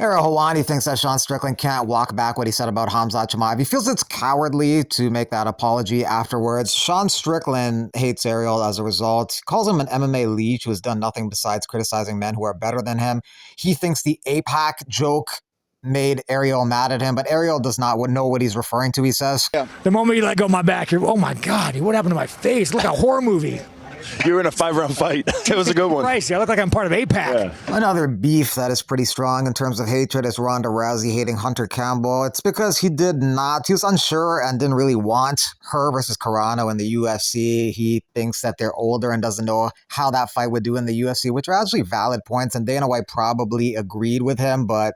Ariel Helwani thinks that Sean Strickland can't walk back what he said about Khamzat Chimaev. He feels it's cowardly to make that apology afterwards. Sean Strickland hates Ariel as a result. He calls him an MMA leech who has done nothing besides criticizing men who are better than him. He thinks the APAC joke made Ariel mad at him, but Ariel does not know what he's referring to, he says. Yeah. The moment you let go of my back, you're, oh my God, what happened to my face? Like a horror movie. You were in a 5-round fight. It was a good one. Christ, I look like I'm part of APAC. Yeah. Another beef that is pretty strong in terms of hatred is Ronda Rousey hating Hunter Campbell. It's because he was unsure and didn't really want her versus Carano in the UFC. He thinks that they're older and doesn't know how that fight would do in the UFC, which are actually valid points, and Dana White probably agreed with him, but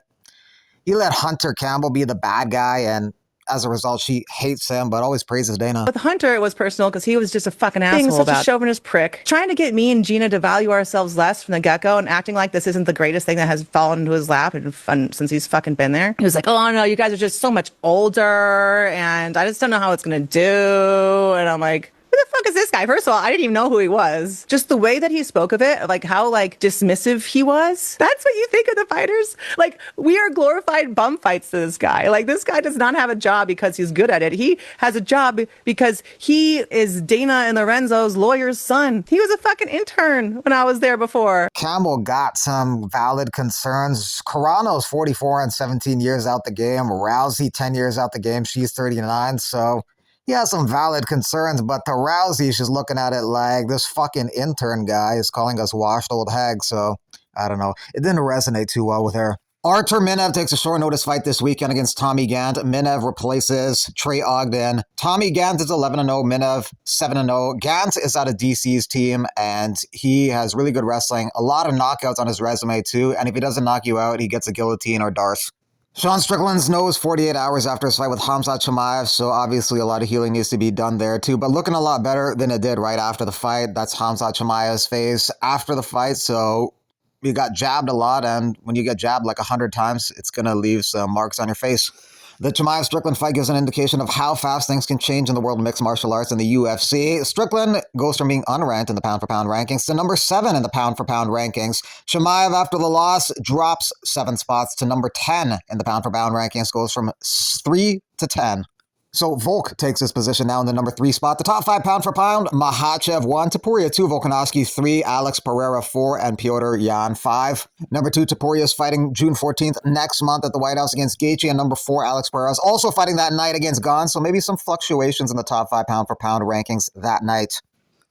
he let Hunter Campbell be the bad guy, and as a result, she hates him, but always praises Dana. With Hunter, it was personal because he was just a fucking asshole. Being such a chauvinist prick. Trying to get me and Gina to value ourselves less from the get-go and acting like this isn't the greatest thing that has fallen into his lap since he's fucking been there. He was like, oh no, you guys are just so much older and I just don't know how it's gonna do. And I'm like, who the fuck is this guy? First of all, I didn't even know who he was. Just the way that he spoke of it, like how like dismissive he was. That's what you think of the fighters? Like, we are glorified bum fights to this guy. Like, this guy does not have a job because he's good at it. He has a job because he is Dana and Lorenzo's lawyer's son. He was a fucking intern when I was there before. Campbell got some valid concerns. Carano's 44 and 17 years out the game. Rousey 10 years out the game. She's 39, so he has some valid concerns, but to Rousey, she's looking at it like this fucking intern guy is calling us washed old hags, so I don't know. It didn't resonate too well with her. Artur Minev takes a short notice fight this weekend against Tommy Gant. Minev replaces Trey Ogden. Tommy Gant is 11-0, Minev 7-0. Gant is out of DC's team, and he has really good wrestling. A lot of knockouts on his resume, too, and if he doesn't knock you out, he gets a guillotine or Darce. Sean Strickland's nose 48 hours after his fight with Khamzat Chimaev, so obviously a lot of healing needs to be done there too, but looking a lot better than it did right after the fight. That's Khamzat Chimaev's face after the fight, so you got jabbed a lot, and when you get jabbed like 100 times, it's going to leave some marks on your face. The Chimaev-Strickland fight gives an indication of how fast things can change in the world of mixed martial arts in the UFC. Strickland goes from being unranked in the pound-for-pound rankings to number 7 in the pound-for-pound rankings. Chimaev, after the loss, drops 7 spots to number 10 in the pound-for-pound rankings, goes from 3 to 10. So Volk takes his position now in the number 3 spot. The top 5 pound-for-pound, Makhachev 1, Topuria 2, Volkanovski 3, Alex Pereira 4, and Piotr Yan 5. Number 2, Topuria is fighting June 14th next month at the White House against Gaethje, and number 4, Alex Pereira is also fighting that night against Gane, so maybe some fluctuations in the top 5 pound-for-pound rankings that night.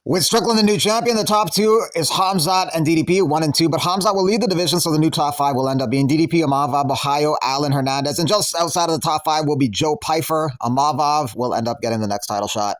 With Strickland the new champion, the top 2 is Khamzat and DDP, 1 and 2, but Khamzat will lead the division, so the new top 5 will end up being DDP, Imavov, Ohio, Allen Hernandez, and just outside of the top 5 will be Joe Pyfer. Imavov will end up getting the next title shot.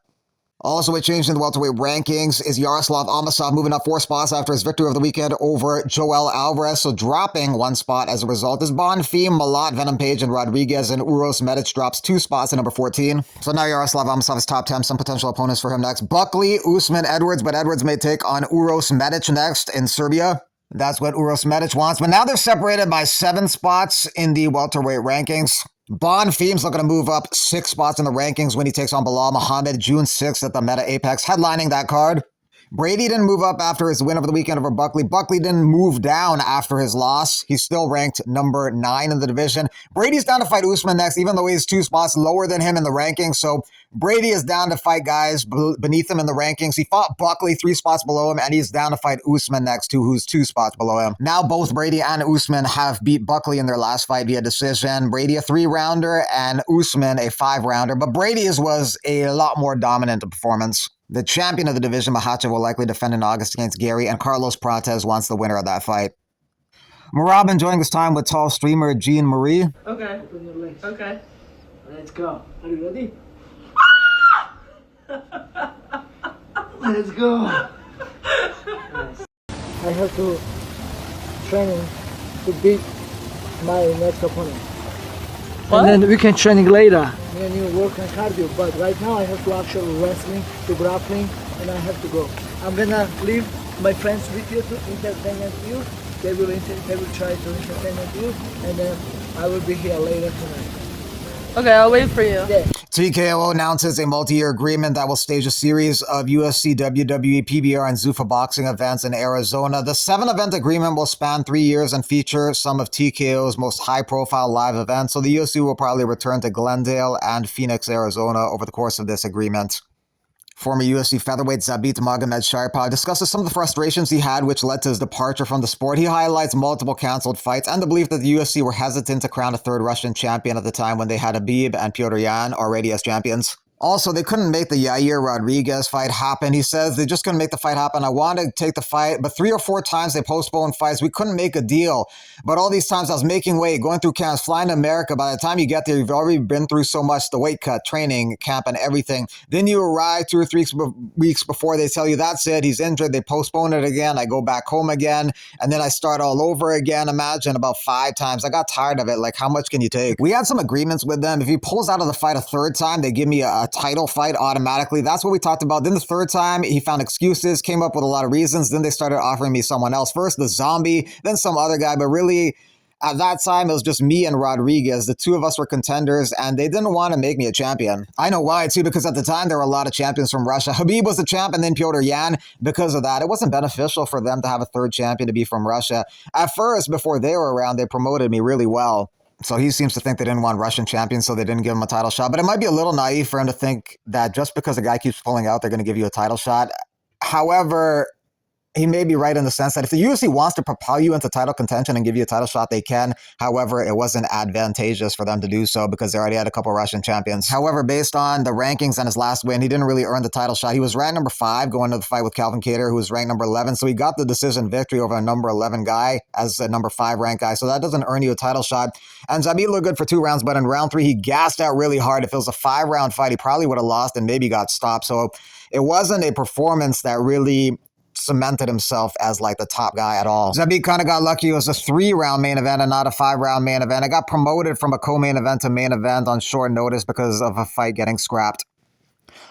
Also, a change in the welterweight rankings is Yaroslav Amosov moving up 4 spots after his victory of the weekend over Joel Alvarez, so dropping 1 spot as a result is Bonfim, Malat, Venom Page, and Rodriguez, and Uros Medic drops 2 spots to number 14. So now Yaroslav Amosov is top 10, some potential opponents for him next. Buckley, Usman, Edwards, but Edwards may take on Uros Medic next in Serbia. That's what Uros Medic wants, but now they're separated by 7 spots in the welterweight rankings. Bonfim's looking to move up 6 spots in the rankings when he takes on Bilal Muhammad June 6th at the Meta Apex, headlining that card. Brady didn't move up after his win over the weekend over Buckley. Buckley didn't move down after his loss. He's still ranked number 9 in the division. Brady's down to fight Usman next, even though he's 2 spots lower than him in the rankings. So Brady is down to fight guys beneath him in the rankings. He fought Buckley 3 spots below him, and he's down to fight Usman next, too, who's 2 spots below him. Now both Brady and Usman have beat Buckley in their last fight via decision. Brady a 3-rounder and Usman a 5-rounder, but Brady's was a lot more dominant in performance. The champion of the division, Makhachev, will likely defend in August against Gary, and Carlos Prates wants the winner of that fight. Marab enjoying his time with tall streamer Jean Marie. Okay. Okay. Let's go. Are you ready? Let's go. Nice. I have to train to beat my next opponent. What? And then we can training later. Me and you work on cardio, but right now I have to actually wrestling, to grappling, and I have to go. I'm gonna leave my friends with you to entertain you. They will try to entertain you, and then I will be here later tonight. Okay, I'll wait for you. Yeah. TKO announces a multi-year agreement that will stage a series of UFC, WWE, PBR, and Zuffa boxing events in Arizona. The 7-event agreement will span 3 years and feature some of TKO's most high-profile live events, so the UFC will probably return to Glendale and Phoenix, Arizona over the course of this agreement. Former UFC featherweight Zabit Magomedsharipov discusses some of the frustrations he had which led to his departure from the sport. He highlights multiple canceled fights and the belief that the UFC were hesitant to crown a third Russian champion at the time when they had Khabib and Petr Yan already as champions. Also, they couldn't make the Yair Rodriguez fight happen. He says they just couldn't make the fight happen. I wanted to take the fight, but 3 or 4 times they postponed fights. We couldn't make a deal. But all these times I was making weight, going through camps, flying to America. By the time you get there, you've already been through so much, the weight cut, training, camp, and everything. Then you arrive 2 or 3 weeks before they tell you, that's it, he's injured. They postpone it again. I go back home again, and then I start all over again. Imagine about 5 times. I got tired of it. Like, how much can you take? We had some agreements with them. If he pulls out of the fight a 3rd time, they give me a title fight automatically. That's what we talked about. Then the 3rd time, he found excuses, came up with a lot of reasons. Then they started offering me someone else. First, the Zombie, then some other guy. But really, at that time, it was just me and Rodriguez. The 2 of us were contenders, and they didn't want to make me a champion. I know why, too, because at the time, there were a lot of champions from Russia. Khabib was the champ, and then Petr Yan. Because of that, it wasn't beneficial for them to have a 3rd champion to be from Russia. At first, before they were around, they promoted me really well. So he seems to think they didn't want Russian champions, so they didn't give him a title shot. But it might be a little naive for him to think that just because a guy keeps pulling out, they're going to give you a title shot. However, he may be right in the sense that if the UFC wants to propel you into title contention and give you a title shot, they can. However, it wasn't advantageous for them to do so because they already had a couple Russian champions. However, based on the rankings and his last win, he didn't really earn the title shot. He was ranked number 5 going to the fight with Calvin Kattar, who was ranked number 11. So he got the decision victory over a number 11 guy as a number 5 ranked guy. So that doesn't earn you a title shot. And Zabit looked good for 2 rounds, but in round 3, he gassed out really hard. If it was a 5-round fight, he probably would have lost and maybe got stopped. So it wasn't a performance that really cemented himself as like the top guy at all. Zabit kind of got lucky. It was a 3-round main event and not a 5-round main event. It got promoted from a co-main event to main event on short notice because of a fight getting scrapped.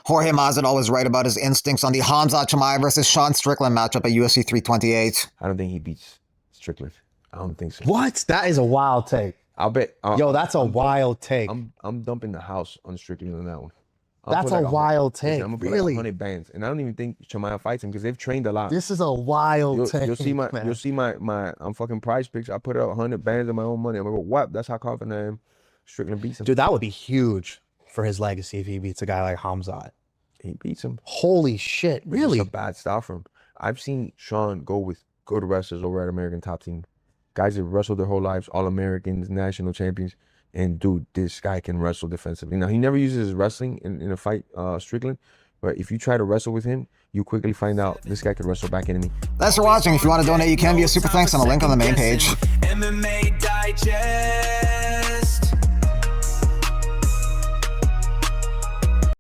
Jorge Masvidal was right about his instincts on the Khamzat Chimaev versus Sean Strickland matchup at UFC 328. I don't think he beats Strickland. I don't think so. What? That is a wild take. I'll bet. Yo, that's a wild take. I'm dumping the house on Strickland on that one. That's a wild take. I'm gonna put really? like 100 bands, and I don't even think Chimaev fights him because they've trained a lot. This is a wild take. You'll see my I'm fucking prize picks. I put out 100 bands of my own money. I'm gonna go, what? That's how confident I am. Strickland beats him. Dude, that would be huge for his legacy if he beats a guy like Khamzat. He beats him. Holy shit! Really? It's a bad style for him. I've seen Sean go with good wrestlers over at American Top Team. Guys that wrestled their whole lives, all Americans, national champions. And dude, this guy can wrestle defensively. Now, he never uses his wrestling in a fight, Strickland. But if you try to wrestle with him, you quickly find out this guy can wrestle back enemy. Thanks for watching. If you want to donate, you can via Super Thanks on the link on the main page. MMA Digest.